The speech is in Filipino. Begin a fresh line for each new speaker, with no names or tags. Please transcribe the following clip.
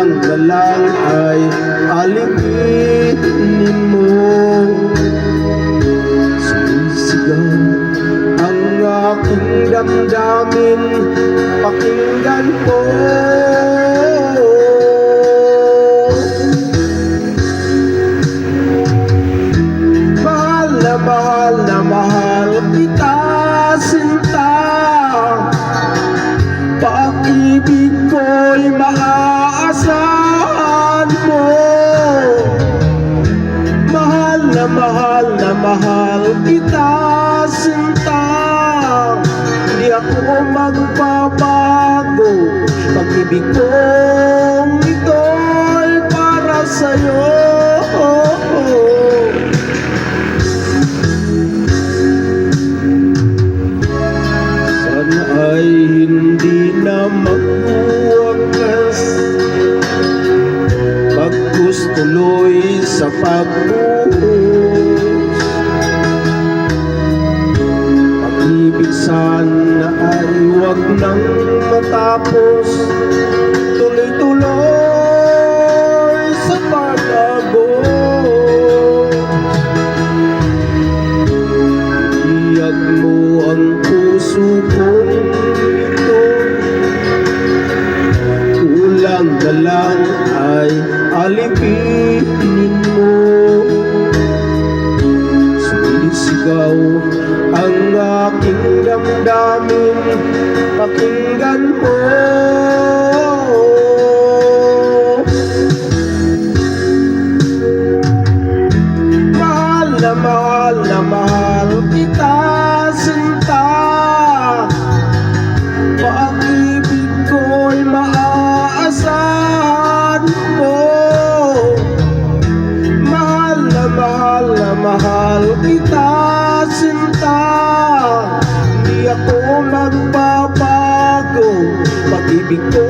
Kulang na lang ay alipinin mo. Sumisigaw ang aking damdamin, pakinggan mo. Mahal na mahal kita, sinta. Pag-ibig ko'y maaasahan mo. Mahal na mahal kita, sinta. Di ako magbabago. Pag-ibig kong ito'y para sa'yo. Sana ay hindi na magwakas, paggustuloy sa pagbuhos. Pag-ibig sana ay huwag nang matapos, tuloy-tuloy sa pag-agos. Iyag mo ang puso kong ito, kulang na lang ay alipinin mo. Sumisigaw ang aking damdamin, pakinggan mo. Mahal na mahal kita, sinta. Pag-ibig ko'y maaasahan mo. Mahal na mahal kita, sinta. Di ako magbabago. Pag-ibig ko